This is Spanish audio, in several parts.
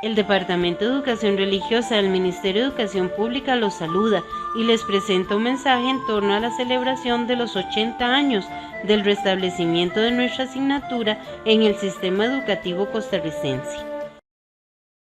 El Departamento de Educación Religiosa del Ministerio de Educación Pública los saluda y les presenta un mensaje en torno a la celebración de los 80 años del restablecimiento de nuestra asignatura en el sistema educativo costarricense.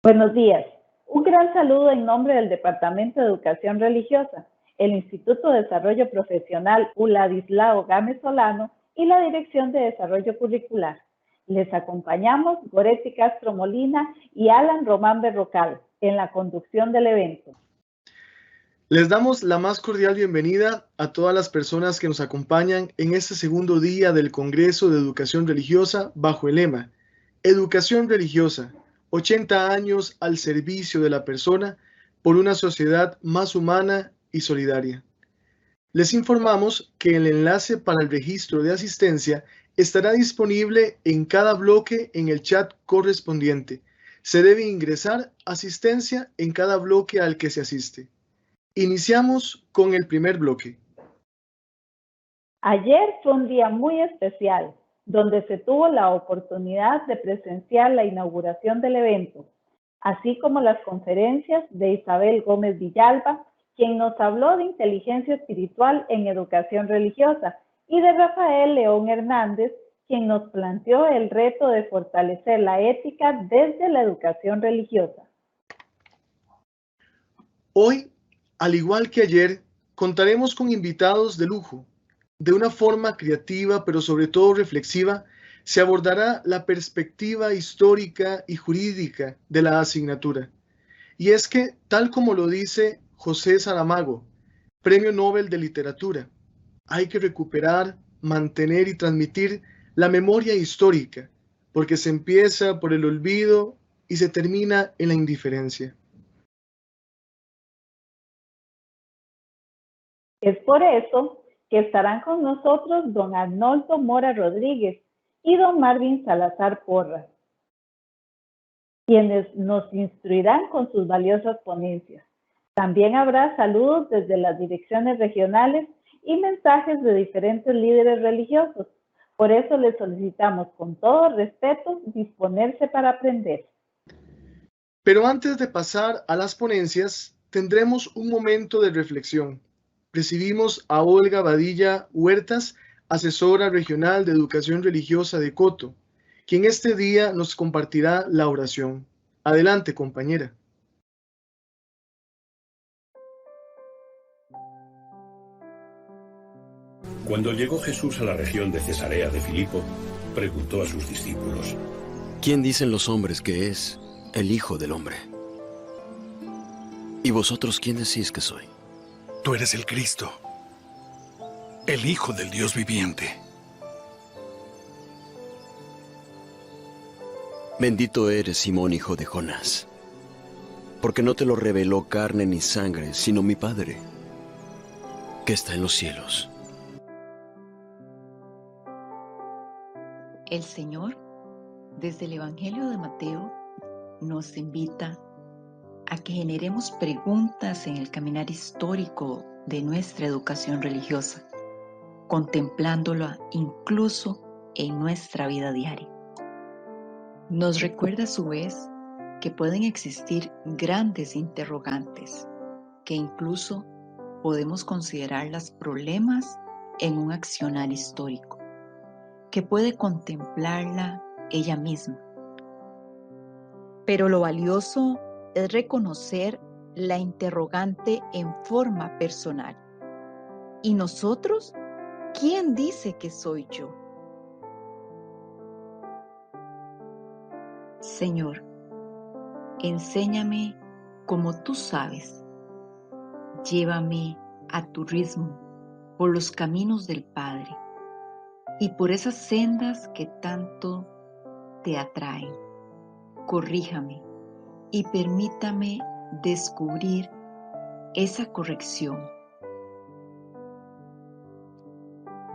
Buenos días. Un gran saludo en nombre del Departamento de Educación Religiosa, el Instituto de Desarrollo Profesional Uladislao Gámez Solano y la Dirección de Desarrollo Curricular. Les acompañamos Goretti Castro Molina y Alan Román Berrocal en la conducción del evento. Les damos la más cordial bienvenida a todas las personas que nos acompañan en este segundo día del Congreso de Educación Religiosa bajo el lema Educación Religiosa, 80 años al servicio de la persona por una sociedad más humana y solidaria. Les informamos que el enlace para el registro de asistencia estará disponible en cada bloque en el chat correspondiente. Se debe ingresar asistencia en cada bloque al que se asiste. Iniciamos con el primer bloque. Ayer fue un día muy especial, donde se tuvo la oportunidad de presenciar la inauguración del evento, así como las conferencias de Isabel Gómez Villalba, quien nos habló de inteligencia espiritual en educación religiosa, y de Rafael León Hernández, quien nos planteó el reto de fortalecer la ética desde la educación religiosa. Hoy, al igual que ayer, contaremos con invitados de lujo. De una forma creativa, pero sobre todo reflexiva, se abordará la perspectiva histórica y jurídica de la asignatura. Y es que, tal como lo dice José Saramago, Premio Nobel de Literatura, hay que recuperar, mantener y transmitir la memoria histórica, porque se empieza por el olvido y se termina en la indiferencia. Es por eso que estarán con nosotros don Arnoldo Mora Rodríguez y don Marvin Salazar Porras, quienes nos instruirán con sus valiosas ponencias. También habrá saludos desde las direcciones regionales y mensajes de diferentes líderes religiosos. Por eso les solicitamos con todo respeto disponerse para aprender. Pero antes de pasar a las ponencias, tendremos un momento de reflexión. Recibimos a Olga Badilla Huertas, asesora regional de educación religiosa de Coto, quien este día nos compartirá la oración. Adelante, compañera. Cuando llegó Jesús a la región de Cesarea de Filipo, preguntó a sus discípulos: ¿Quién dicen los hombres que es el Hijo del Hombre? ¿Y vosotros quién decís que soy? Tú eres el Cristo, el Hijo del Dios viviente. Bendito eres, Simón, hijo de Jonás, porque no te lo reveló carne ni sangre, sino mi Padre, que está en los cielos. El Señor, desde el Evangelio de Mateo, nos invita a que generemos preguntas en el caminar histórico de nuestra educación religiosa, contemplándola incluso en nuestra vida diaria. Nos recuerda a su vez que pueden existir grandes interrogantes, que incluso podemos considerarlas problemas en un accionar histórico, que puede contemplarla ella misma. Pero lo valioso es reconocer la interrogante en forma personal. ¿Y nosotros? ¿Quién dice que soy yo? Señor, enséñame como tú sabes. Llévame a tu ritmo por los caminos del Padre y por esas sendas que tanto te atraen. Corríjame y permítame descubrir esa corrección.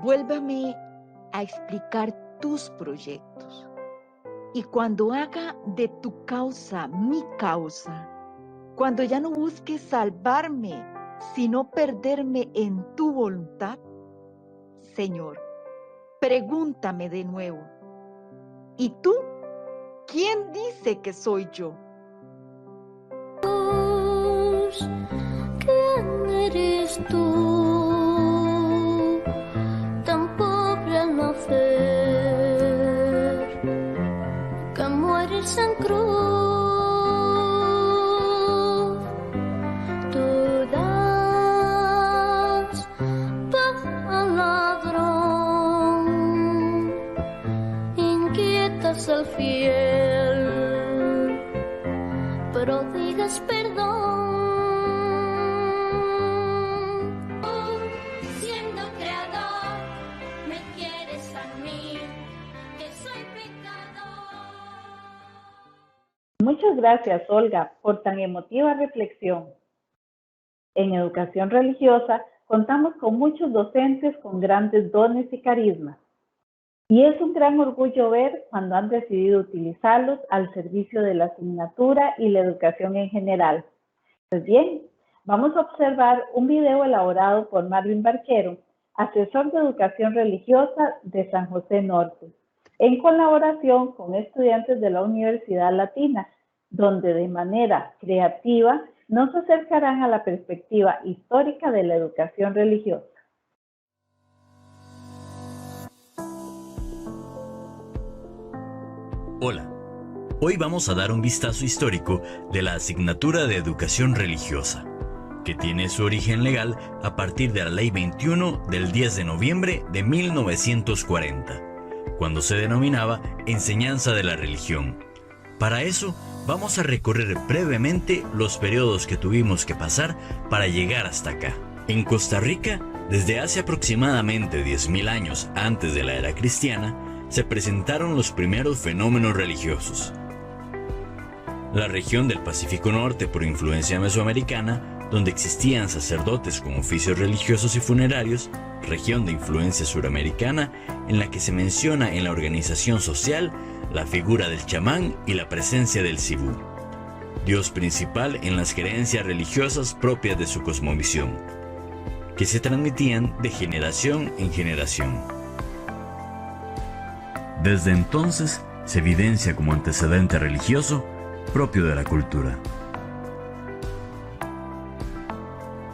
Vuélvame a explicar tus proyectos. Y cuando haga de tu causa mi causa, cuando ya no busque salvarme, sino perderme en tu voluntad, Señor, pregúntame de nuevo. ¿Y tú? ¿Quién dice que soy yo? ¿quién eres tú? Tan pobre al nacer, que mueres en cruz. Tú das pan al ladrón, inquietas al fiel, pero digas perdón. Siendo creador, me quieres a mí, que soy pecador. Muchas gracias, Olga, por tan emotiva reflexión. En educación religiosa contamos con muchos docentes con grandes dones y carismas. Y es un gran orgullo ver cuando han decidido utilizarlos al servicio de la asignatura y la educación en general. Pues bien, vamos a observar un video elaborado por Marvin Barquero, asesor de educación religiosa de San José Norte, en colaboración con estudiantes de la Universidad Latina, donde de manera creativa nos acercarán a la perspectiva histórica de la educación religiosa. Hola, hoy vamos a dar un vistazo histórico de la asignatura de educación religiosa, que tiene su origen legal a partir de la Ley 21 del 10 de noviembre de 1940, cuando se denominaba enseñanza de la religión. Para eso, vamos a recorrer brevemente los periodos que tuvimos que pasar para llegar hasta acá. En Costa Rica, desde hace aproximadamente 10.000 años antes de la era cristiana, se presentaron los primeros fenómenos religiosos. La región del Pacífico Norte, por influencia mesoamericana, donde existían sacerdotes con oficios religiosos y funerarios, región de influencia suramericana, en la que se menciona en la organización social la figura del chamán y la presencia del cibú, dios principal en las creencias religiosas propias de su cosmovisión, que se transmitían de generación en generación. Desde entonces se evidencia como antecedente religioso propio de la cultura.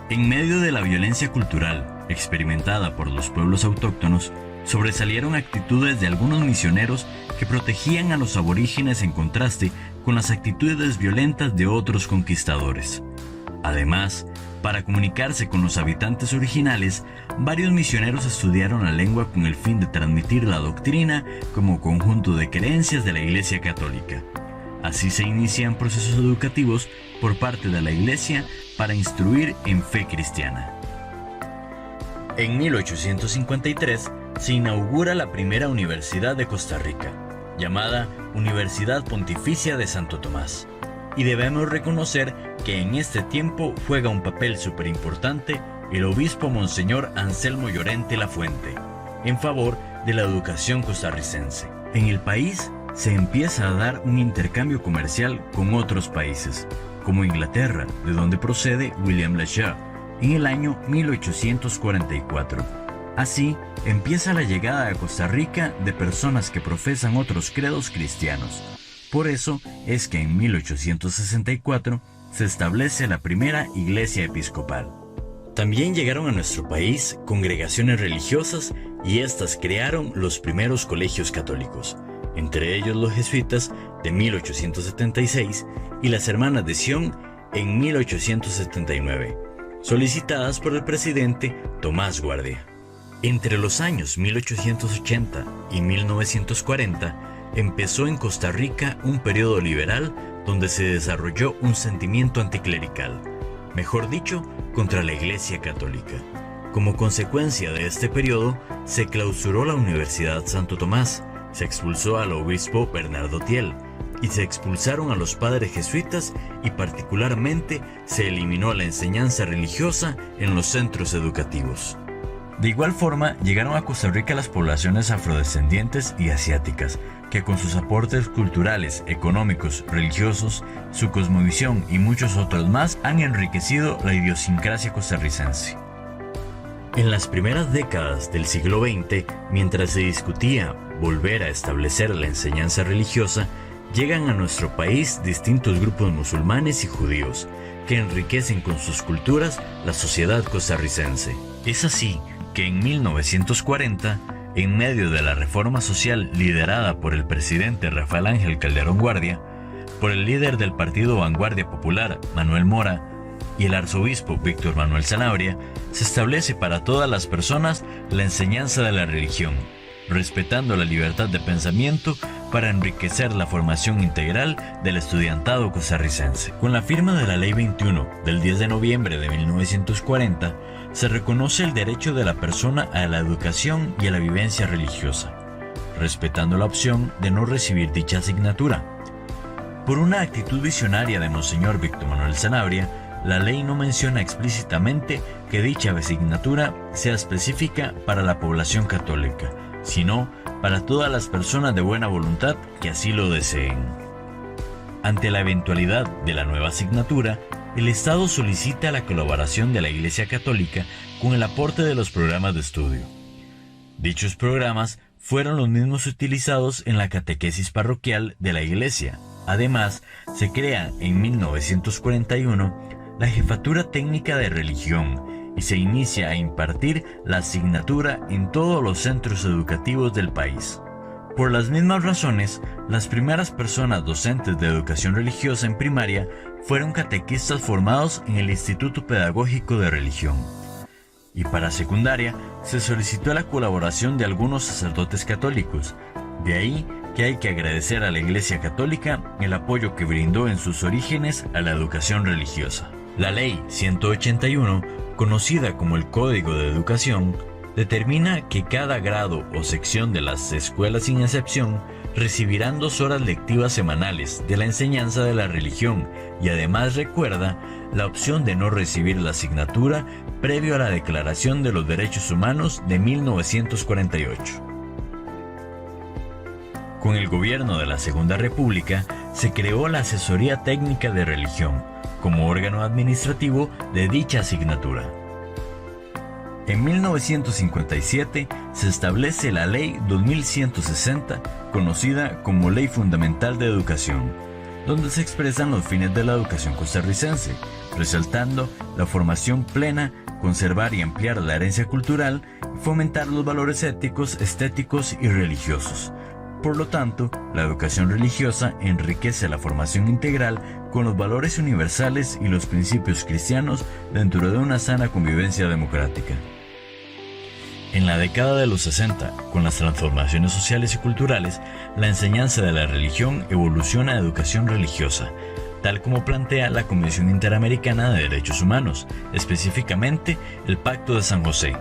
En medio de la violencia cultural experimentada por los pueblos autóctonos, sobresalieron actitudes de algunos misioneros que protegían a los aborígenes en contraste con las actitudes violentas de otros conquistadores. Además, para comunicarse con los habitantes originales, varios misioneros estudiaron la lengua con el fin de transmitir la doctrina como conjunto de creencias de la Iglesia Católica. Así se inician procesos educativos por parte de la Iglesia para instruir en fe cristiana. En 1853 se inaugura la primera universidad de Costa Rica, llamada Universidad Pontificia de Santo Tomás, y debemos reconocer que en este tiempo juega un papel súper importante el obispo Monseñor Anselmo Llorente Lafuente, en favor de la educación costarricense. En el país se empieza a dar un intercambio comercial con otros países, como Inglaterra, de donde procede William Le Saux, en el año 1844. Así, empieza la llegada a Costa Rica de personas que profesan otros credos cristianos. Por eso es que en 1864 se establece la primera iglesia episcopal. También llegaron a nuestro país congregaciones religiosas y estas crearon los primeros colegios católicos, entre ellos los jesuitas de 1876 y las Hermanas de Sion en 1879, solicitadas por el presidente Tomás Guardia. Entre los años 1880 y 1940 empezó en Costa Rica un periodo liberal donde se desarrolló un sentimiento anticlerical, mejor dicho, contra la Iglesia Católica. Como consecuencia de este periodo, se clausuró la Universidad Santo Tomás, se expulsó al obispo Bernardo Thiel y se expulsaron a los padres jesuitas y particularmente se eliminó la enseñanza religiosa en los centros educativos. De igual forma, llegaron a Costa Rica las poblaciones afrodescendientes y asiáticas, que con sus aportes culturales, económicos, religiosos, su cosmovisión y muchos otros más han enriquecido la idiosincrasia costarricense. En las primeras décadas del siglo XX, mientras se discutía volver a establecer la enseñanza religiosa, llegan a nuestro país distintos grupos musulmanes y judíos, que enriquecen con sus culturas la sociedad costarricense. Es así que en 1940, en medio de la reforma social liderada por el presidente Rafael Ángel Calderón Guardia, por el líder del partido Vanguardia Popular, Manuel Mora, y el arzobispo Víctor Manuel Sanabria, se establece para todas las personas la enseñanza de la religión, respetando la libertad de pensamiento para enriquecer la formación integral del estudiantado costarricense. Con la firma de la Ley 21 del 10 de noviembre de 1940, se reconoce el derecho de la persona a la educación y a la vivencia religiosa, respetando la opción de no recibir dicha asignatura. Por una actitud visionaria de Monseñor Víctor Manuel Sanabria, la ley no menciona explícitamente que dicha asignatura sea específica para la población católica, sino para todas las personas de buena voluntad que así lo deseen. Ante la eventualidad de la nueva asignatura, el Estado solicita la colaboración de la Iglesia Católica con el aporte de los programas de estudio. Dichos programas fueron los mismos utilizados en la catequesis parroquial de la Iglesia. Además, se crea en 1941 la Jefatura Técnica de Religión y se inicia a impartir la asignatura en todos los centros educativos del país. Por las mismas razones, las primeras personas docentes de educación religiosa en primaria fueron catequistas formados en el Instituto Pedagógico de Religión. Y para secundaria, se solicitó la colaboración de algunos sacerdotes católicos. De ahí que hay que agradecer a la Iglesia Católica el apoyo que brindó en sus orígenes a la educación religiosa. La Ley 181, conocida como el Código de Educación, determina que cada grado o sección de las escuelas sin excepción recibirán 2 horas lectivas semanales de la enseñanza de la religión y además recuerda la opción de no recibir la asignatura previo a la Declaración de los Derechos Humanos de 1948. Con el gobierno de la Segunda República se creó la Asesoría Técnica de Religión como órgano administrativo de dicha asignatura. En 1957 se establece la Ley 2160, conocida como Ley Fundamental de Educación, donde se expresan los fines de la educación costarricense, resaltando la formación plena, conservar y ampliar la herencia cultural y fomentar los valores éticos, estéticos y religiosos. Por lo tanto, la educación religiosa enriquece la formación integral con los valores universales y los principios cristianos dentro de una sana convivencia democrática. En la década de los 60, con las transformaciones sociales y culturales, la enseñanza de la religión evoluciona a educación religiosa, tal como plantea la Convención Interamericana de Derechos Humanos, específicamente el Pacto de San José,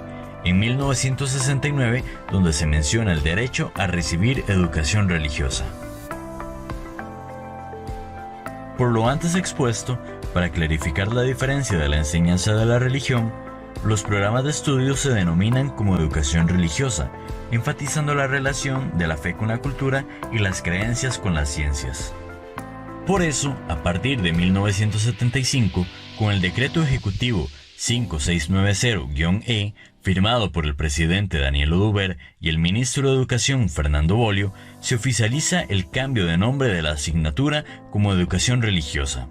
en 1969, donde se menciona el derecho a recibir educación religiosa. Por lo antes expuesto, para clarificar la diferencia de la enseñanza de la religión, los programas de estudio se denominan como educación religiosa, enfatizando la relación de la fe con la cultura y las creencias con las ciencias. Por eso, a partir de 1975, con el Decreto Ejecutivo 5690-E, firmado por el presidente Daniel Oduber y el ministro de Educación Fernando Bolio, se oficializa el cambio de nombre de la asignatura como Educación Religiosa.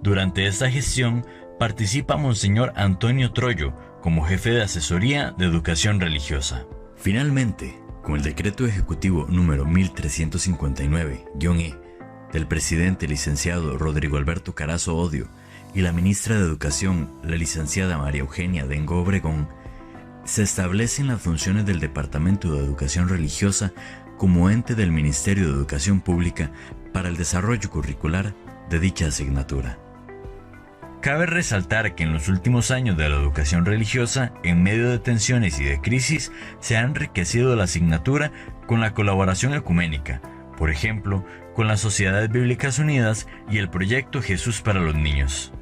Durante esta gestión participa Monseñor Antonio Troyo como jefe de asesoría de Educación Religiosa. Finalmente, con el Decreto Ejecutivo número 1359-E del presidente licenciado Rodrigo Alberto Carazo Odio y la ministra de Educación, la licenciada María Eugenia Dengo Obregón, se establecen las funciones del Departamento de Educación Religiosa como ente del Ministerio de Educación Pública para el desarrollo curricular de dicha asignatura. Cabe resaltar que en los últimos años de la educación religiosa, en medio de tensiones y de crisis, se ha enriquecido la asignatura con la colaboración ecuménica, por ejemplo, con las Sociedades Bíblicas Unidas y el proyecto Jesús para los Niños.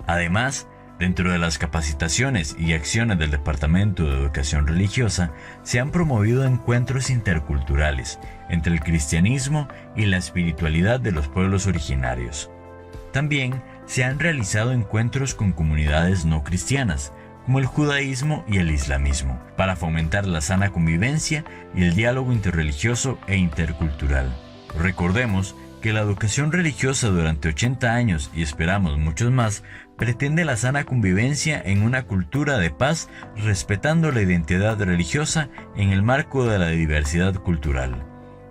Además, dentro de las capacitaciones y acciones del Departamento de Educación Religiosa, se han promovido encuentros interculturales entre el cristianismo y la espiritualidad de los pueblos originarios. También se han realizado encuentros con comunidades no cristianas, como el judaísmo y el islamismo, para fomentar la sana convivencia y el diálogo interreligioso e intercultural. Recordemos que la educación religiosa durante 80 años, y esperamos muchos más, pretende la sana convivencia en una cultura de paz, respetando la identidad religiosa en el marco de la diversidad cultural,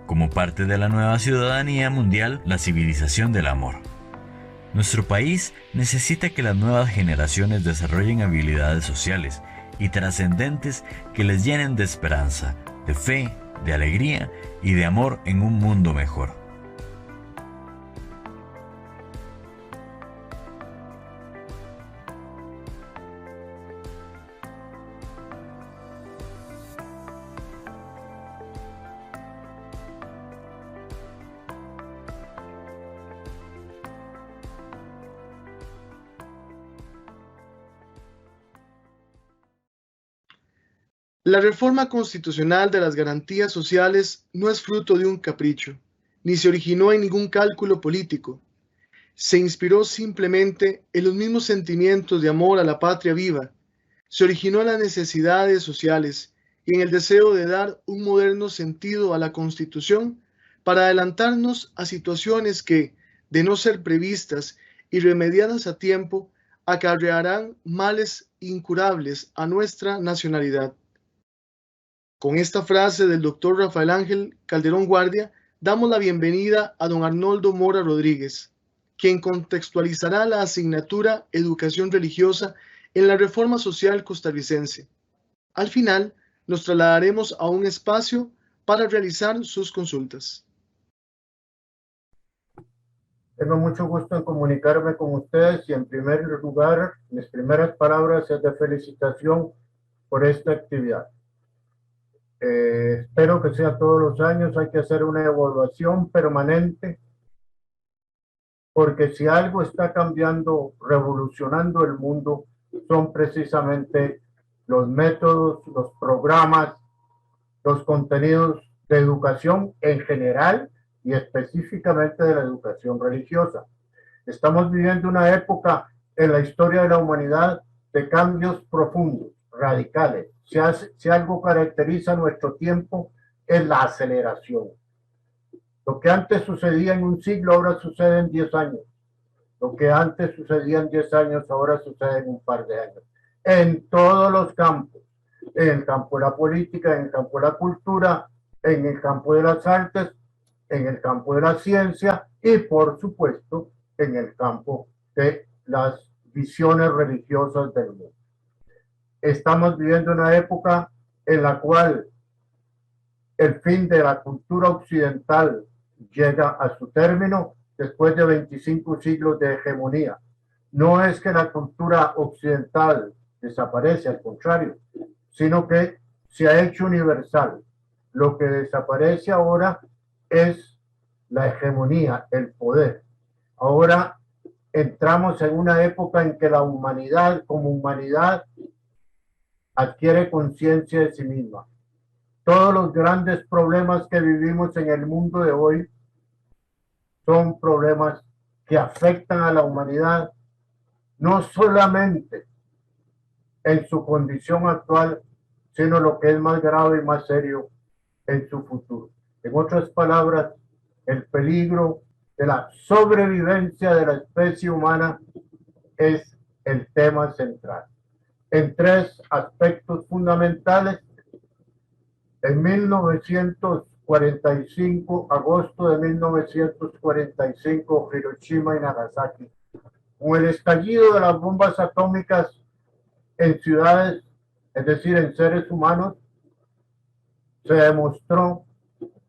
como parte de la nueva ciudadanía mundial, la civilización del amor. Nuestro país necesita que las nuevas generaciones desarrollen habilidades sociales y trascendentes que les llenen de esperanza, de fe, de alegría y de amor en un mundo mejor. La reforma constitucional de las garantías sociales no es fruto de un capricho, ni se originó en ningún cálculo político. Se inspiró simplemente en los mismos sentimientos de amor a la patria viva, se originó en las necesidades sociales y en el deseo de dar un moderno sentido a la Constitución para adelantarnos a situaciones que, de no ser previstas y remediadas a tiempo, acarrearán males incurables a nuestra nacionalidad. Con esta frase del doctor Rafael Ángel Calderón Guardia, damos la bienvenida a don Arnoldo Mora Rodríguez, quien contextualizará la asignatura Educación Religiosa en la reforma social costarricense. Al final, nos trasladaremos a un espacio para realizar sus consultas. Tengo mucho gusto en comunicarme con ustedes y en primer lugar, mis primeras palabras es de felicitación por esta actividad. Espero que sea todos los años, hay que hacer una evaluación permanente, porque si algo está cambiando, revolucionando el mundo, son precisamente los métodos, los programas, los contenidos de educación en general y específicamente de la educación religiosa. Estamos viviendo una época en la historia de la humanidad de cambios profundos, radicales. Si algo caracteriza nuestro tiempo es la aceleración. Lo que antes sucedía en un siglo ahora sucede en 10 años. Lo que antes sucedía en 10 años ahora sucede en un par de años. En todos los campos. En el campo de la política, en el campo de la cultura, en el campo de las artes, en el campo de la ciencia y, por supuesto, en el campo de las visiones religiosas del mundo. Estamos viviendo una época en la cual el fin de la cultura occidental llega a su término después de 25 siglos de hegemonía. No es que la cultura occidental desaparece, al contrario, sino que se ha hecho universal. Lo que desaparece ahora es la hegemonía, el poder. Ahora entramos en una época en que la humanidad como humanidad adquiere conciencia de sí misma. Todos los grandes problemas que vivimos en el mundo de hoy son problemas que afectan a la humanidad, no solamente en su condición actual, sino lo que es más grave y más serio en su futuro. En otras palabras, el peligro de la sobrevivencia de la especie humana es el tema central. En tres aspectos fundamentales. En 1945, agosto de 1945, Hiroshima y Nagasaki, con el estallido de las bombas atómicas en ciudades, es decir, en seres humanos, se demostró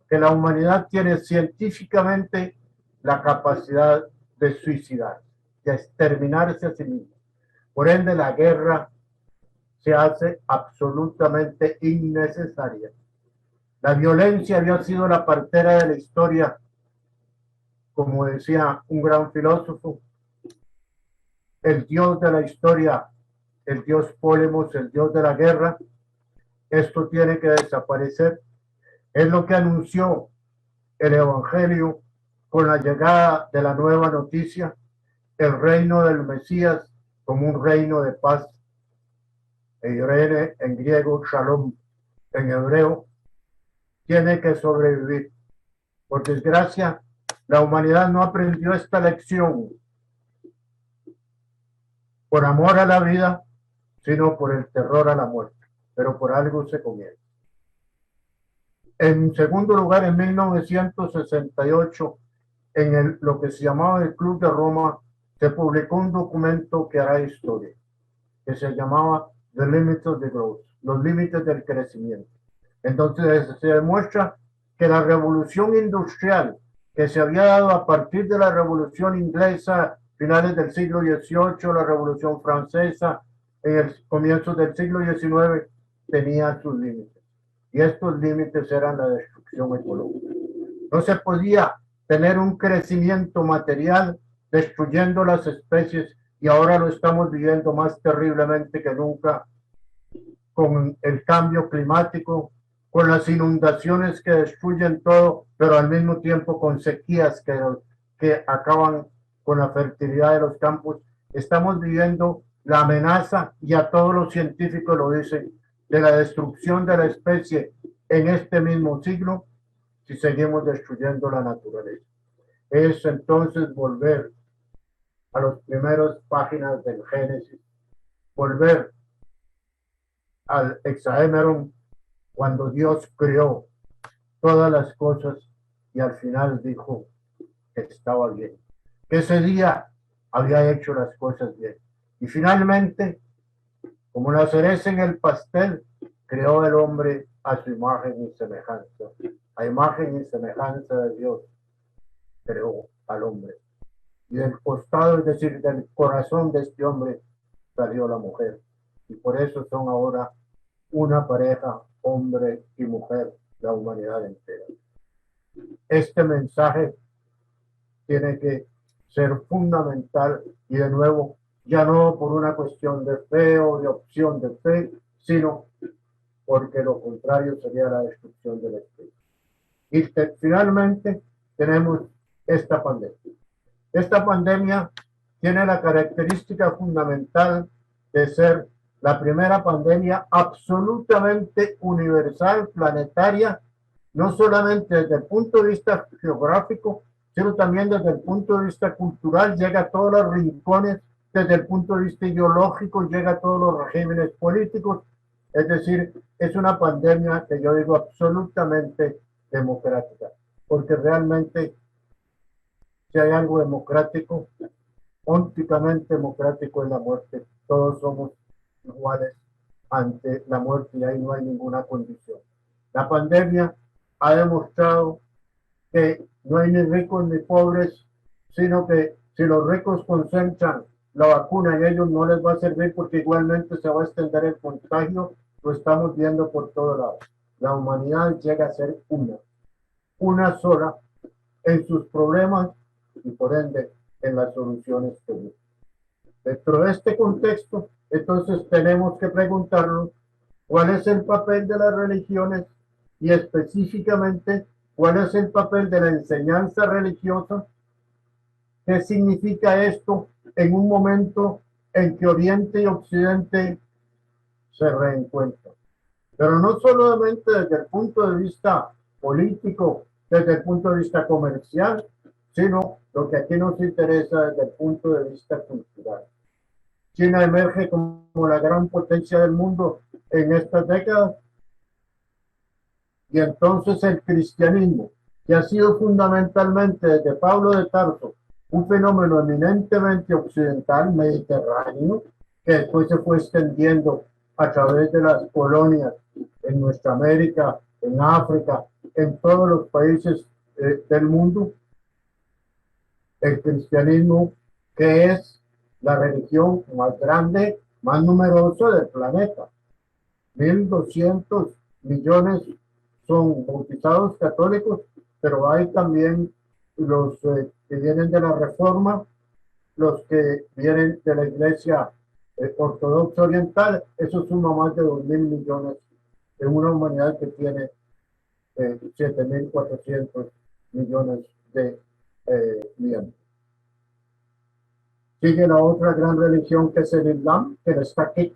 que la humanidad tiene científicamente la capacidad de suicidar, de exterminarse a sí misma. Por ende, la guerra se hace absolutamente innecesaria. La violencia había sido la partera de la historia, como decía un gran filósofo, el dios de la historia, el dios Pólemos, el dios de la guerra. Esto tiene que desaparecer. Es lo que anunció el Evangelio con la llegada de la nueva noticia, el reino del Mesías como un reino de paz. Eirene en griego, shalom en hebreo, tiene que sobrevivir. Por desgracia, La humanidad no aprendió esta lección por amor a la vida, sino por el terror a la muerte. Pero por algo se comienza. En segundo lugar, en 1968, en lo que se llamaba el Club de Roma, se publicó un documento que hará historia, que se llamaba The Limits of the Growth, los límites del crecimiento. Entonces se demuestra que la revolución industrial que se había dado a partir de la revolución inglesa, finales del siglo XVIII, la revolución francesa, en el comienzo del siglo XIX, tenía sus límites. Y estos límites eran la destrucción ecológica. No se podía tener un crecimiento material destruyendo las especies, y ahora lo estamos viviendo más terriblemente que nunca con el cambio climático, con las inundaciones que destruyen todo, pero al mismo tiempo con sequías que acaban con la fertilidad de los campos. Estamos viviendo la amenaza, y a todos los científicos lo dicen, de la destrucción de la especie en este mismo siglo si seguimos destruyendo la naturaleza. Es entonces volver a las primeras páginas del Génesis, volver al Hexaémeron, cuando Dios creó todas las cosas y al final dijo que estaba bien, que ese día había hecho las cosas bien. Y finalmente, como la cereza en el pastel, creó el hombre a su imagen y semejanza. A imagen y semejanza de Dios creó al hombre. Y del costado, es decir, del corazón de este hombre, salió la mujer. Y por eso son ahora una pareja, hombre y mujer, la humanidad entera. Este mensaje tiene que ser fundamental, y de nuevo, ya no por una cuestión de fe o de opción de fe, sino porque lo contrario sería la destrucción del espíritu. Y finalmente tenemos esta pandemia. Esta pandemia tiene la característica fundamental de ser la primera pandemia absolutamente universal, planetaria, no solamente desde el punto de vista geográfico, sino también desde el punto de vista cultural, llega a todos los rincones, desde el punto de vista ideológico, llega a todos los regímenes políticos. Es decir, es una pandemia que yo digo absolutamente democrática, porque realmente si hay algo democrático, ópticamente democrático, es la muerte. Todos somos iguales ante la muerte y ahí no hay ninguna condición. La pandemia ha demostrado que no hay ni ricos ni pobres, sino que si los ricos concentran la vacuna y a ellos no les va a servir porque igualmente se va a extender el contagio, lo estamos viendo por todos lados. La humanidad llega a ser una sola en sus problemas y por ende en las soluciones que busca. Dentro de este contexto, entonces tenemos que preguntarnos cuál es el papel de las religiones y específicamente cuál es el papel de la enseñanza religiosa. ¿Qué significa esto en un momento en que Oriente y Occidente se reencuentran? Pero no solamente desde el punto de vista político, desde el punto de vista comercial, sino lo que aquí nos interesa desde el punto de vista cultural. China emerge como la gran potencia del mundo en estas décadas, y entonces el cristianismo, que ha sido fundamentalmente desde Pablo de Tarso un fenómeno eminentemente occidental, mediterráneo, que después se fue extendiendo a través de las colonias en nuestra América, en África, en todos los países del mundo. El cristianismo, que es la religión más grande, más numerosa del planeta. 1.200 millones son bautizados católicos, pero hay también los que vienen de la Reforma, los que vienen de la Iglesia Ortodoxa Oriental. Eso suma más de 2.000 millones en una humanidad que tiene 7.400 millones de miembros. Sigue la otra gran religión, que es el Islam, que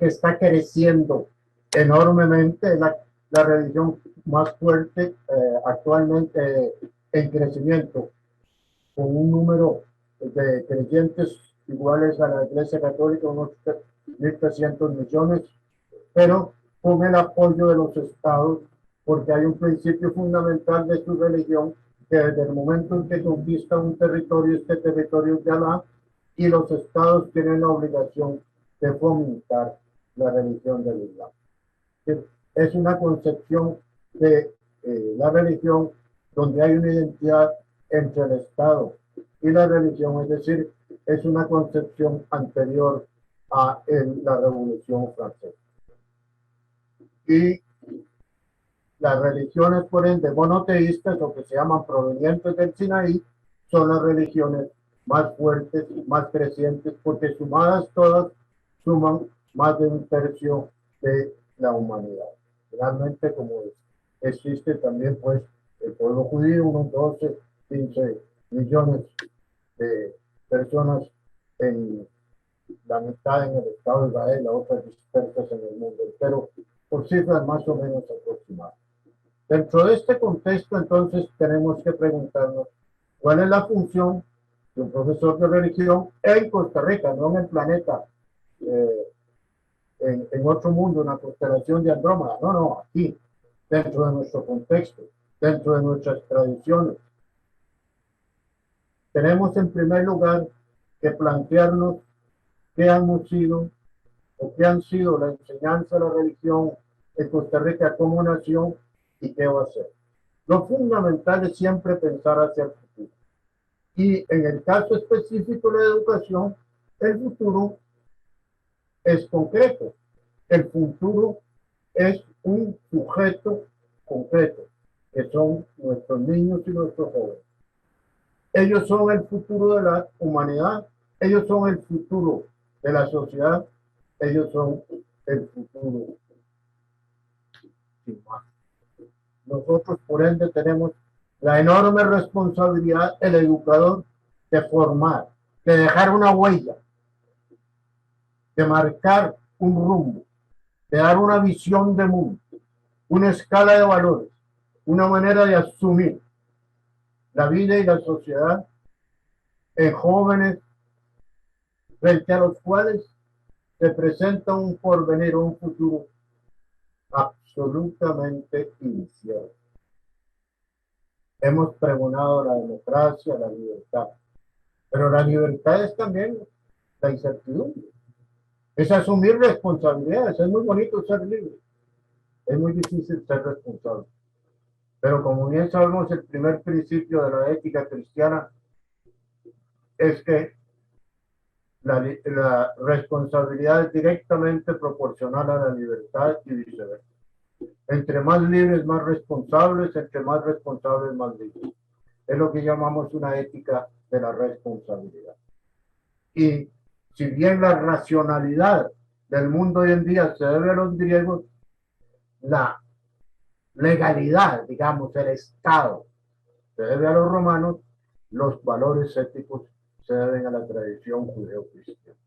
está creciendo enormemente. Es la religión más fuerte actualmente en crecimiento con un número de creyentes iguales a la Iglesia Católica, unos 1.300 millones, pero con el apoyo de los estados, porque hay un principio fundamental de su religión, que desde el momento en que conquista un territorio, este territorio es de Alá, y los estados tienen la obligación de fomentar la religión del Islam. Es una concepción de la religión donde hay una identidad entre el Estado y la religión, es decir, es una concepción anterior a la Revolución Francesa. Y las religiones, por ende, monoteístas, o que se llaman provenientes del Sinaí, son las religiones más fuertes, más crecientes, porque sumadas todas, suman más de un tercio de la humanidad. Realmente, como existe también, pues, el pueblo judío, unos 12, 15 millones de personas, en la mitad en el Estado de Israel, las otras dispersas en el mundo entero, por cifras más o menos aproximadas. Dentro de este contexto, entonces, tenemos que preguntarnos cuál es la función de un profesor de religión en Costa Rica, no en el planeta, en otro mundo, una constelación de Andrómeda. No, aquí, dentro de nuestro contexto, dentro de nuestras tradiciones. Tenemos en primer lugar que plantearnos qué hemos sido o qué han sido la enseñanza de la religión en Costa Rica como nación y qué va a ser. Lo fundamental es siempre pensar hacia el futuro. Y en el caso específico de la educación, el futuro es concreto. El futuro es un sujeto concreto, que son nuestros niños y nuestros jóvenes. Ellos son el futuro de la humanidad, ellos son el futuro de la sociedad, ellos son el futuro sin más. Nosotros, por ende, tenemos la enorme responsabilidad, el educador, de formar, de dejar una huella, de marcar un rumbo, de dar una visión de mundo, una escala de valores, una manera de asumir la vida y la sociedad en jóvenes frente a los cuales se presenta un porvenir, un futuro absolutamente incierto. Hemos pregonado la democracia, la libertad, pero la libertad es también la incertidumbre. Es asumir responsabilidades. Es muy bonito ser libre, es muy difícil ser responsable. Pero como bien sabemos, el primer principio de la ética cristiana es que la responsabilidad es directamente proporcional a la libertad y viceversa. Entre más libres, más responsables; entre más responsables, más libres. Es lo que llamamos una ética de la responsabilidad. Y si bien la racionalidad del mundo hoy en día se debe a los griegos, la legalidad, digamos, el Estado, se debe a los romanos; los valores éticos se deben a la tradición judeo-cristiana.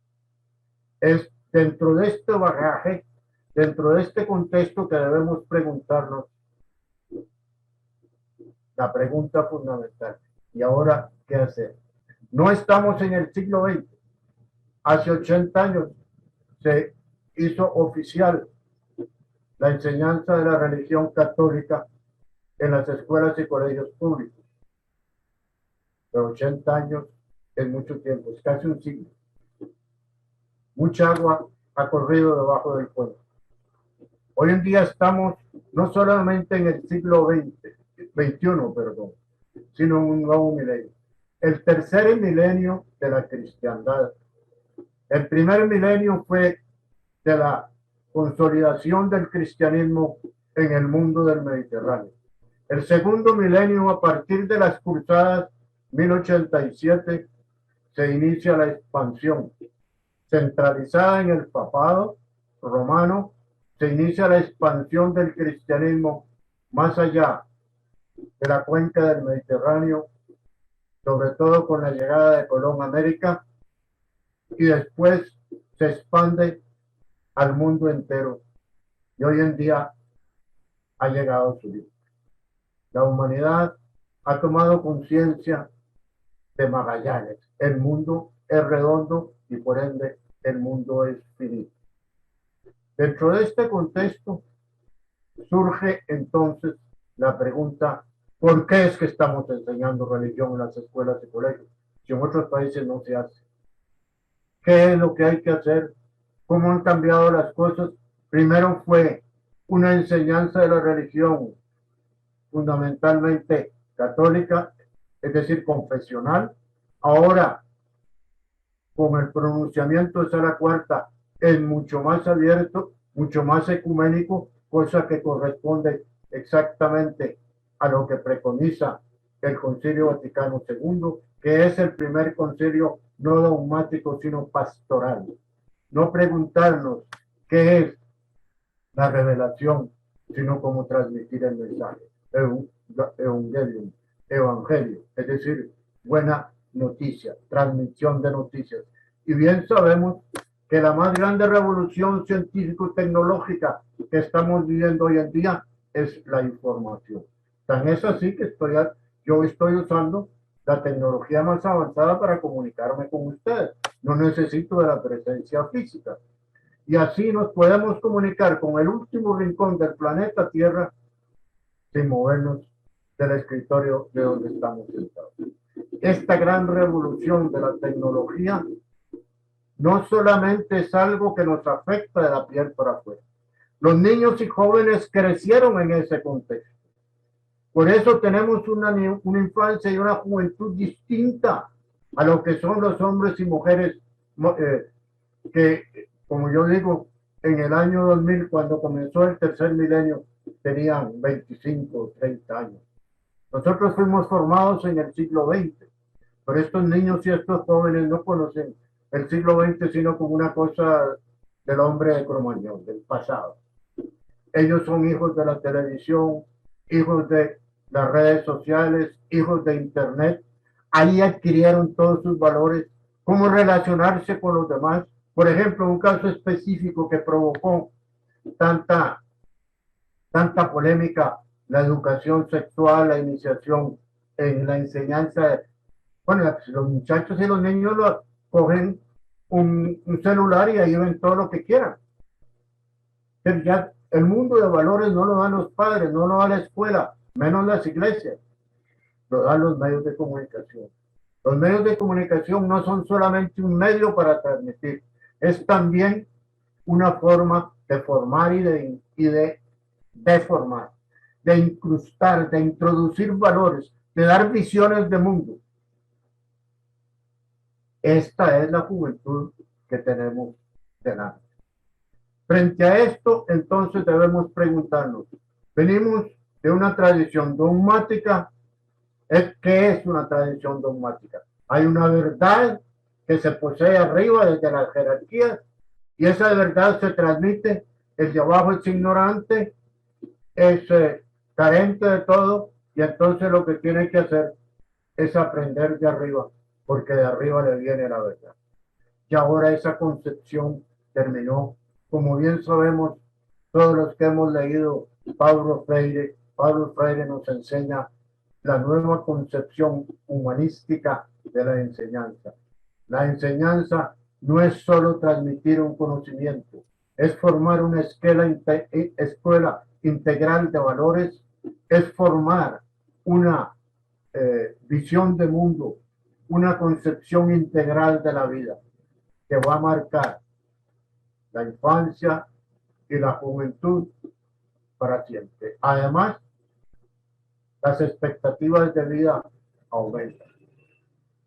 Es dentro de este bagaje, dentro de este contexto, que debemos preguntarnos la pregunta fundamental: ¿y ahora qué hacer? No estamos en el siglo XX. Hace 80 años se hizo oficial la enseñanza de la religión católica en las escuelas y colegios públicos. Pero 80 años es mucho tiempo, es casi un siglo. Mucha agua ha corrido debajo del puente. Hoy en día estamos no solamente en el siglo XXI, sino en un nuevo milenio. El tercer milenio de la cristiandad. El primer milenio fue de la consolidación del cristianismo en el mundo del Mediterráneo. El segundo milenio, a partir de las cruzadas 1087, se inicia la expansión centralizada en el papado romano. Se inicia la expansión del cristianismo más allá de la cuenca del Mediterráneo, sobre todo con la llegada de Colón a América, y después se expande al mundo entero, y hoy en día ha llegado a su límite. La humanidad ha tomado conciencia de Magallanes. El mundo es redondo y por ende el mundo es finito. Dentro de este contexto surge entonces la pregunta: ¿por qué es que estamos enseñando religión en las escuelas y colegios si en otros países no se hace? ¿Qué es lo que hay que hacer? ¿Cómo han cambiado las cosas? Primero fue una enseñanza de la religión fundamentalmente católica, es decir, confesional. Ahora, con el pronunciamiento de Sara Cuarta, es mucho más abierto, mucho más ecuménico, cosa que corresponde exactamente a lo que preconiza el Concilio Vaticano II, que es el primer concilio no dogmático, sino pastoral. No preguntarnos qué es la revelación, sino cómo transmitir el mensaje. Evangelio, es decir, buena noticia, transmisión de noticias. Y bien sabemos que la más grande revolución científico-tecnológica que estamos viviendo hoy en día es la información. Tan es así que yo estoy usando la tecnología más avanzada para comunicarme con ustedes. No necesito de la presencia física. Y así nos podemos comunicar con el último rincón del planeta Tierra sin movernos del escritorio de donde estamos sentados. Esta gran revolución de la tecnología no solamente es algo que nos afecta de la piel para afuera. Los niños y jóvenes crecieron en ese contexto. Por eso tenemos una infancia y una juventud distinta a lo que son los hombres y mujeres que, como yo digo, en el año 2000, cuando comenzó el tercer milenio, tenían 25 o 30 años. Nosotros fuimos formados en el siglo XX, pero estos niños y estos jóvenes no conocen el siglo XX sino como una cosa del hombre de Cromañón, del pasado. Ellos son hijos de la televisión, hijos de las redes sociales, hijos de Internet. Ahí adquirieron todos sus valores, cómo relacionarse con los demás. Por ejemplo, un caso específico que provocó tanta polémica, la educación sexual, la iniciación en la enseñanza. Bueno, los muchachos y los niños cogen un celular y ahí ven todo lo que quieran. Pero ya el mundo de valores no lo dan los padres, no lo da la escuela, menos las iglesias, lo dan los medios de comunicación. Los medios de comunicación no son solamente un medio para transmitir, es también una forma de formar y de deformar, de incrustar, de introducir valores, de dar visiones de mundo. Esta es la juventud que tenemos delante. Frente a esto, entonces debemos preguntarnos, venimos de una tradición dogmática. ¿Qué es una tradición dogmática? Hay una verdad que se posee arriba desde las jerarquías y esa verdad se transmite. El de abajo es ignorante, es carente de todo y entonces lo que tiene que hacer es aprender de arriba, porque de arriba le viene la verdad. Y ahora esa concepción terminó. Como bien sabemos, todos los que hemos leído Paulo Freire nos enseña la nueva concepción humanística de la enseñanza. La enseñanza no es solo transmitir un conocimiento, es formar una escuela integral de valores, es formar una visión de mundo, una concepción integral de la vida que va a marcar la infancia y la juventud para siempre. Además, las expectativas de vida aumentan.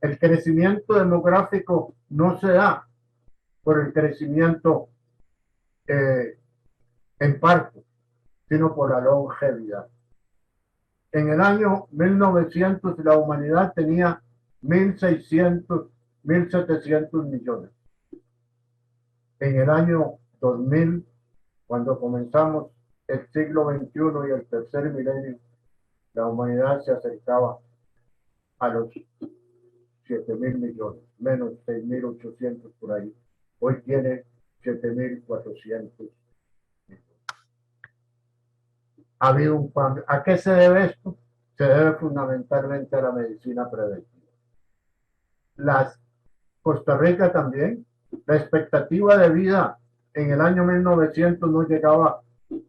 El crecimiento demográfico no se da por el crecimiento en parte, sino por la longevidad. En el año 1900 la humanidad tenía 1.600, 1.700 millones. En el año 2000, cuando comenzamos el siglo XXI y el tercer milenio, la humanidad se acercaba a los 7.000 millones, menos 6.800 por ahí. Hoy tiene 7.400 millones. Ha habido un cambio. ¿A qué se debe esto? Se debe fundamentalmente a la medicina preventiva. Las Costa Rica también, la expectativa de vida en el año 1900 no llegaba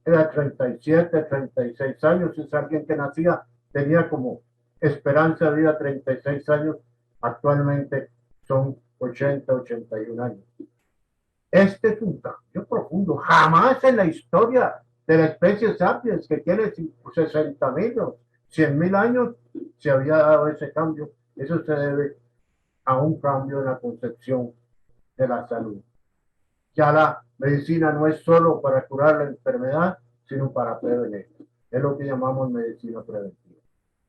a 37, 36 años. Es alguien que nacía, tenía como esperanza de vida 36 años, actualmente son 80, 81 años. Este es un cambio profundo. Jamás en la historia de la especie sapiens, que tiene 60.000 o 100.000 años, se había dado ese cambio. Eso se debe a un cambio en la concepción de la salud. Ya la medicina no es solo para curar la enfermedad, sino para prevenir. Es lo que llamamos medicina preventiva.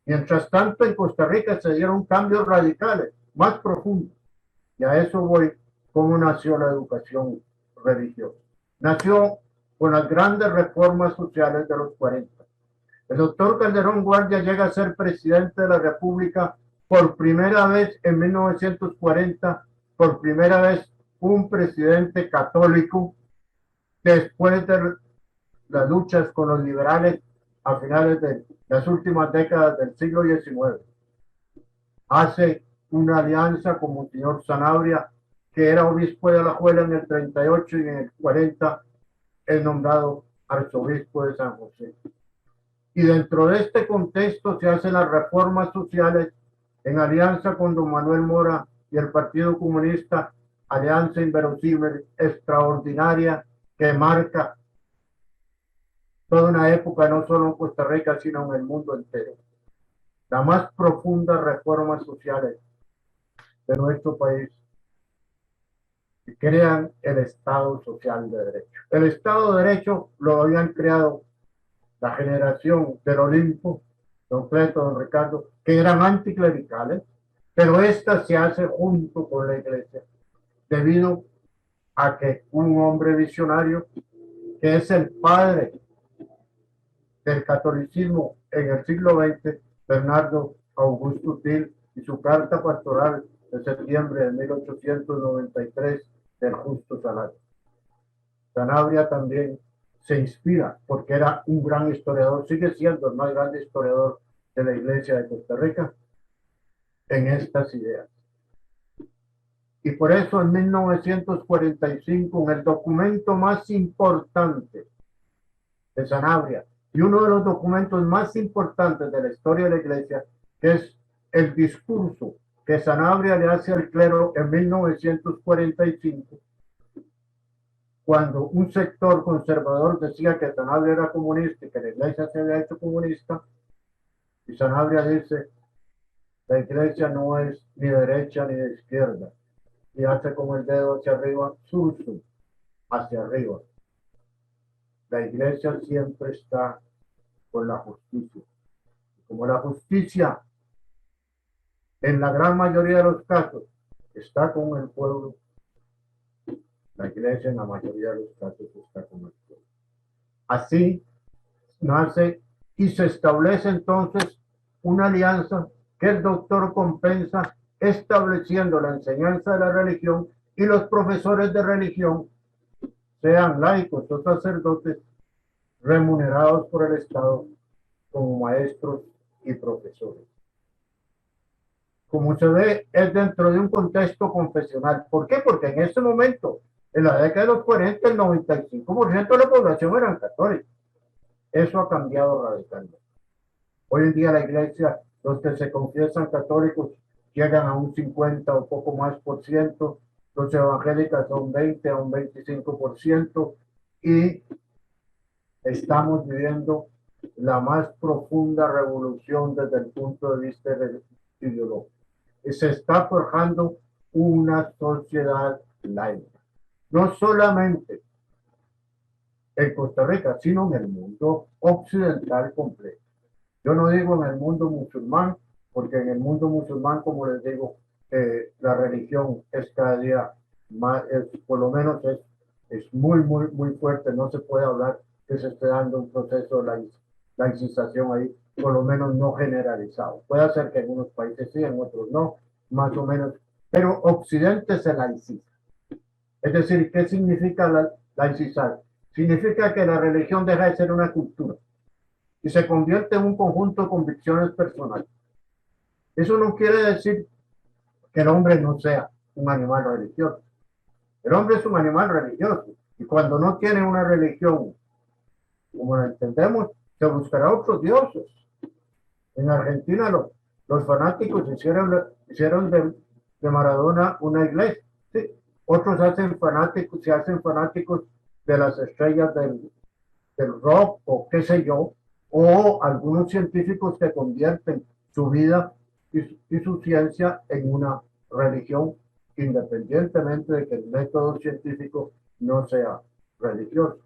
Mientras tanto, en Costa Rica se dieron cambios radicales, más profundos. Y a eso voy, cómo nació la educación religiosa. Nació con las grandes reformas sociales de los 40. El doctor Calderón Guardia llega a ser presidente de la República por primera vez en 1940, por primera vez un presidente católico, después de las luchas con los liberales a finales de las últimas décadas del siglo XIX. Hace una alianza con Monseñor Sanabria, que era obispo de Alajuela en el 38 y en el 40 es nombrado arzobispo de San José. Y dentro de este contexto se hacen las reformas sociales en alianza con don Manuel Mora y el Partido Comunista, alianza inverosímil, extraordinaria, que marca toda una época, no solo en Costa Rica, sino en el mundo entero. Las más profundas reformas sociales de nuestro país que crean el Estado Social de Derecho. El Estado de Derecho lo habían creado la generación del Olimpo, don Cleto, don Ricardo, que eran anticlericales, pero esta se hace junto con la Iglesia, debido a que un hombre visionario, que es el padre del catolicismo en el siglo XX, Bernardo Augusto Til, y su carta pastoral de septiembre de 1893 del Justo Salario. Sanabria también se inspira, porque era un gran historiador, sigue siendo el más grande historiador de la Iglesia de Costa Rica, en estas ideas. Y por eso en 1945, en el documento más importante de Sanabria, y uno de los documentos más importantes de la historia de la Iglesia, que es el discurso que Sanabria le hace al clero en 1945, cuando un sector conservador decía que Sanabria era comunista y que la Iglesia se había hecho comunista, y Sanabria dice, la Iglesia no es ni derecha ni de izquierda, y hace con el dedo hacia arriba, susu, hacia arriba. La Iglesia siempre está con la justicia. Como la justicia, en la gran mayoría de los casos, está con el pueblo, la Iglesia en la mayoría de los casos está con el pueblo. Así nace y se establece entonces una alianza que el doctor compensa, estableciendo la enseñanza de la religión, y los profesores de religión, sean laicos o sacerdotes, remunerados por el Estado como maestros y profesores. Como se ve, es dentro de un contexto confesional. ¿Por qué? Porque en ese momento, en la década de los 40, el 95% de la población eran católicos. Eso ha cambiado radicalmente. Hoy en día la Iglesia, los que se confiesan católicos, llegan a un 50 o poco más por ciento, los evangélicos son 20 a un 25%, y estamos viviendo la más profunda revolución desde el punto de vista ideológico. Y se está forjando una sociedad laica, no solamente en Costa Rica, sino en el mundo occidental completo. Yo no digo en el mundo musulmán, porque en el mundo musulmán, como les digo, la religión es cada día más, por lo menos es muy, muy, muy fuerte. No se puede hablar que se esté dando un proceso de laicización ahí, por lo menos no generalizado. Puede ser que en unos países sí, en otros no, más o menos, pero Occidente se laiciza. Es decir, ¿qué significa laicizar? Significa que la religión deja de ser una cultura y se convierte en un conjunto de convicciones personales. Eso no quiere decir que el hombre no sea un animal religioso. El hombre es un animal religioso y cuando no tiene una religión, como la entendemos, se buscará otros dioses. En Argentina los fanáticos hicieron de Maradona una iglesia. ¿Sí? Otros se hacen fanáticos de las estrellas del rock o qué sé yo, o algunos científicos que convierten su vida y su ciencia en una religión, independientemente de que el método científico no sea religioso.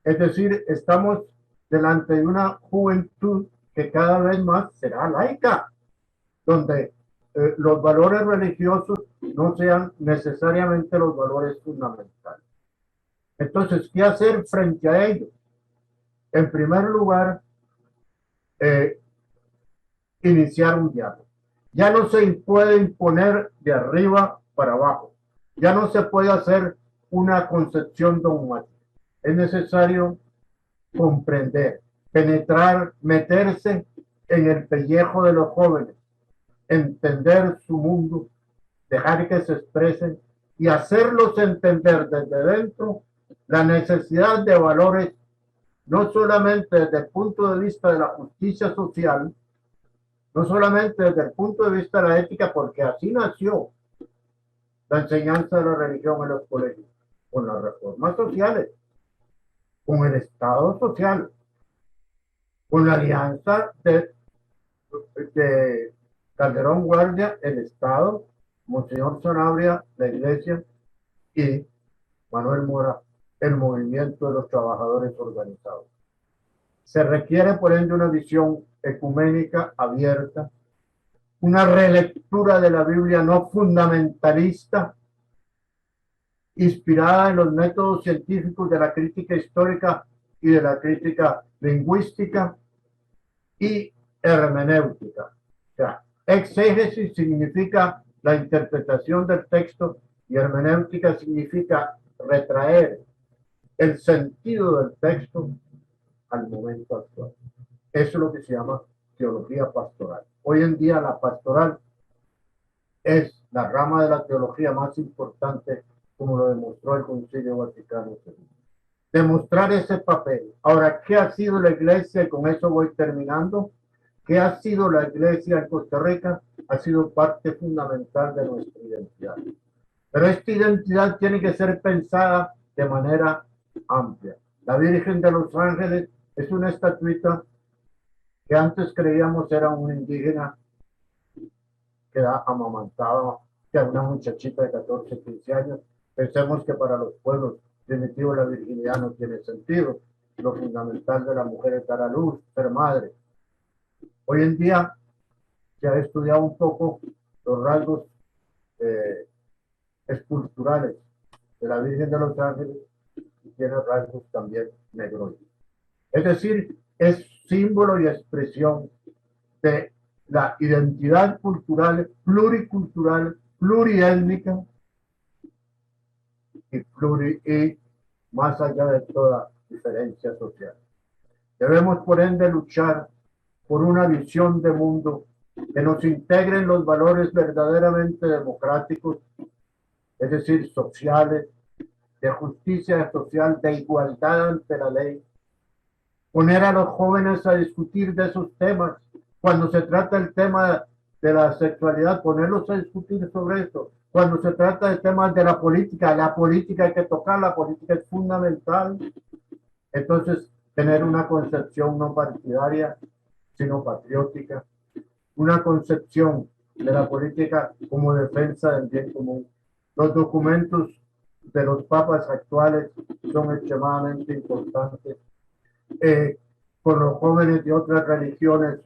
Es decir, estamos delante de una juventud que cada vez más será laica, donde los valores religiosos no sean necesariamente los valores fundamentales. Entonces, ¿qué hacer frente a ello? En primer lugar, iniciar un diálogo. Ya no se puede imponer de arriba para abajo. Ya no se puede hacer una concepción dogmática. Es necesario comprender, penetrar, meterse en el pellejo de los jóvenes, entender su mundo, dejar que se expresen y hacerlos entender desde dentro la necesidad de valores, no solamente desde el punto de vista de la justicia social, no solamente desde el punto de vista de la ética, porque así nació la enseñanza de la religión en los colegios, con las reformas sociales, con el Estado social, con la alianza de Calderón Guardia, el Estado, Monseñor Sanabria, la Iglesia, y Manuel Mora, el movimiento de los trabajadores organizados. Se requiere, por ende, una visión ecuménica abierta, una relectura de la Biblia no fundamentalista, inspirada en los métodos científicos de la crítica histórica y de la crítica lingüística y hermenéutica. O sea, exégesis significa la interpretación del texto y hermenéutica significa retraer el sentido del texto al momento actual. Eso es lo que se llama teología pastoral. Hoy en día la pastoral es la rama de la teología más importante, como lo demostró el Concilio Vaticano II. Demostrar ese papel. Ahora, ¿qué ha sido la iglesia? Y con eso voy terminando. ¿Qué ha sido la iglesia en Costa Rica? Ha sido parte fundamental de nuestra identidad. Pero esta identidad tiene que ser pensada de manera amplia. La Virgen de los Ángeles es una estatuita que antes creíamos era un indígena que amamantaba a una muchachita de 14, 15 años. Pensemos que para los pueblos primitivos la virginidad no tiene sentido. Lo fundamental de la mujer es dar a luz, ser madre. Hoy en día se ha estudiado un poco los rasgos esculturales de la Virgen de los Ángeles y tiene rasgos también negroides. Es decir, es símbolo y expresión de la identidad cultural, pluricultural, pluriétnica y más allá de toda diferencia social. Debemos, por ende, luchar por una visión de mundo que nos integre en los valores verdaderamente democráticos, es decir, sociales, de justicia social, de igualdad ante la ley. Poner a los jóvenes a discutir de esos temas. Cuando se trata el tema de la sexualidad, ponerlos a discutir sobre eso. Cuando se trata de temas de la política hay que tocar, la política es fundamental. Entonces, tener una concepción no partidaria, sino patriótica. Una concepción de la política como defensa del bien común. Los documentos de los papas actuales son extremadamente importantes. Con los jóvenes de otras religiones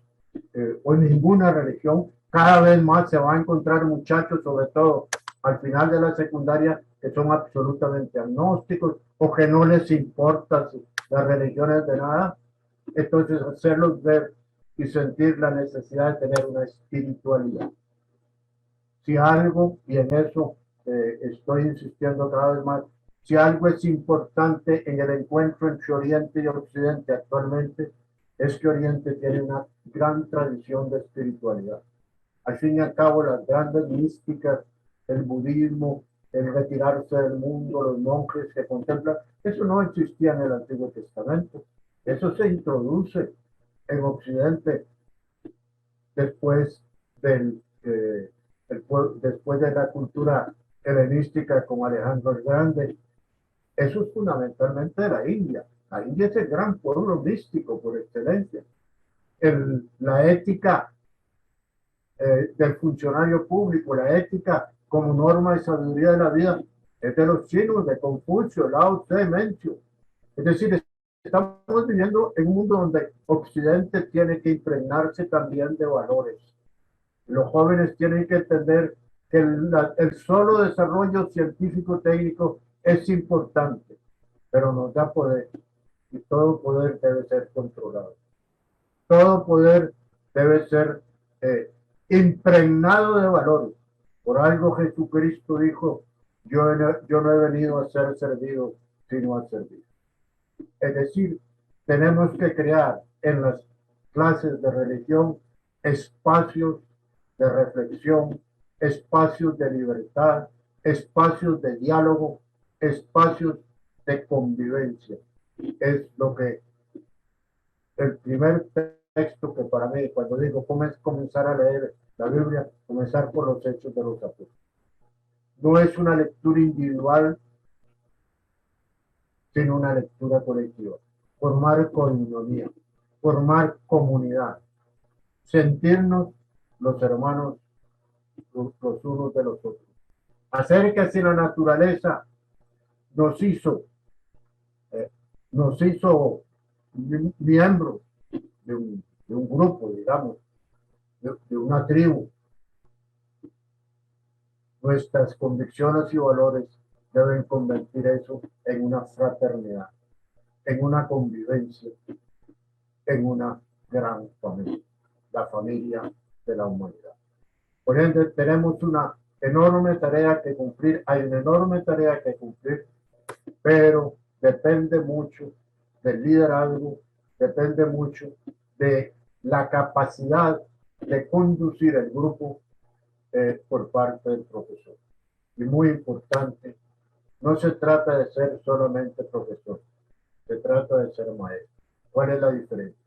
o ninguna religión, cada vez más se va a encontrar muchachos, sobre todo al final de la secundaria, que son absolutamente agnósticos o que no les importa las religiones de nada. Entonces, hacerlos ver y sentir la necesidad de tener una espiritualidad. Si algo, y en eso estoy insistiendo cada vez más, si algo es importante en el encuentro entre Oriente y Occidente actualmente, es que Oriente tiene una gran tradición de espiritualidad. Al fin y al cabo, las grandes místicas, el budismo, el retirarse del mundo, los monjes que contemplan, eso no existía en el Antiguo Testamento. Eso se introduce en Occidente después después de la cultura helenística con Alejandro el Grande. Eso es fundamentalmente de la India. La India es el gran pueblo místico por excelencia. La ética del funcionario público, la ética como norma de sabiduría de la vida, es de los chinos, de Confucio, Lao Tse, Mencio. Es decir, estamos viviendo en un mundo donde Occidente tiene que impregnarse también de valores. Los jóvenes tienen que entender que el solo desarrollo científico-técnico es importante, pero nos da poder, y todo poder debe ser controlado. Todo poder debe ser impregnado de valores. Por algo Jesucristo dijo, yo no he venido a ser servido, sino a servir. Es decir, tenemos que crear en las clases de religión espacios de reflexión, espacios de libertad, espacios de diálogo, espacios de convivencia. Es lo que el primer texto que para mí, cuando digo comenzar a leer la Biblia, comenzar por los Hechos de los Apóstoles. No es una lectura individual, sino una lectura colectiva. Formar coinonía, formar comunidad, sentirnos los hermanos los unos de los otros. Hacer que si la naturaleza nos hizo miembros de un grupo, digamos, de una tribu. Nuestras convicciones y valores deben convertir eso en una fraternidad, en una convivencia, en una gran familia, la familia de la humanidad. Por ende, tenemos una enorme tarea que cumplir, hay una enorme tarea que cumplir, pero depende mucho del liderazgo, depende mucho de la capacidad de conducir el grupo por parte del profesor. Y muy importante, no se trata de ser solamente profesor, se trata de ser maestro. ¿Cuál es la diferencia?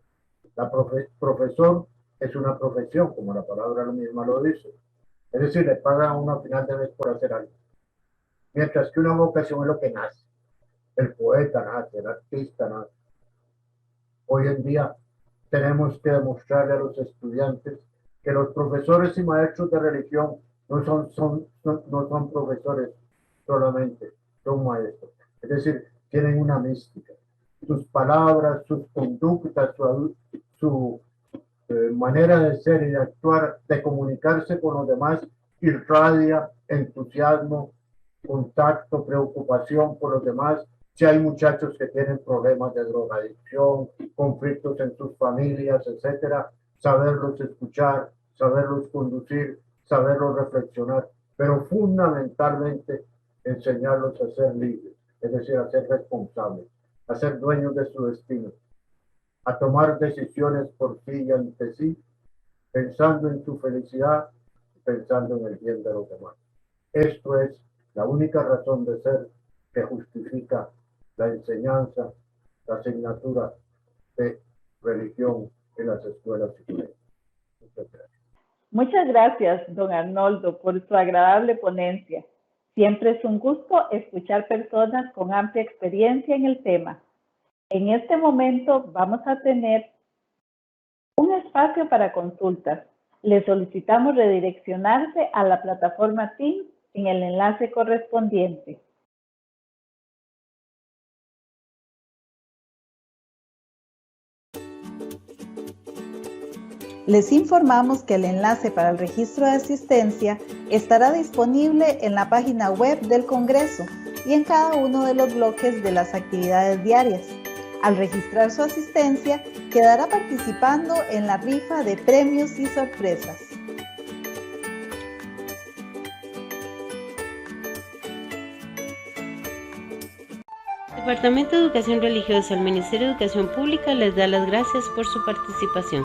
Profesor es una profesión, como la palabra misma lo dice. Es decir, le pagan a uno a final de mes por hacer algo. Mientras que una vocación es lo que nace. El poeta nace, el artista nace. Hoy en día tenemos que demostrarle a los estudiantes que los profesores y maestros de religión no son profesores solamente, son maestros. Es decir, tienen una mística. Sus palabras, sus conductas, su manera de ser y de actuar, de comunicarse con los demás, irradia entusiasmo, contacto, preocupación por los demás. Si hay muchachos que tienen problemas de drogadicción, conflictos en sus familias, etcétera, saberlos escuchar, saberlos conducir, saberlos reflexionar, pero fundamentalmente enseñarlos a ser libres, es decir, a ser responsables, a ser dueños de su destino, a tomar decisiones por sí y ante sí, pensando en su felicidad, pensando en el bien de los demás. Esto es la única razón de ser que justifica la enseñanza, la asignatura de religión en las escuelas y colegios. Muchas gracias. Muchas gracias, don Arnoldo, por su agradable ponencia. Siempre es un gusto escuchar personas con amplia experiencia en el tema. En este momento vamos a tener un espacio para consultas. Le solicitamos redireccionarse a la plataforma Teams en el enlace correspondiente. Les informamos que el enlace para el registro de asistencia estará disponible en la página web del Congreso y en cada uno de los bloques de las actividades diarias. Al registrar su asistencia, quedará participando en la rifa de premios y sorpresas. El Departamento de Educación Religiosa del Ministerio de Educación Pública les da las gracias por su participación.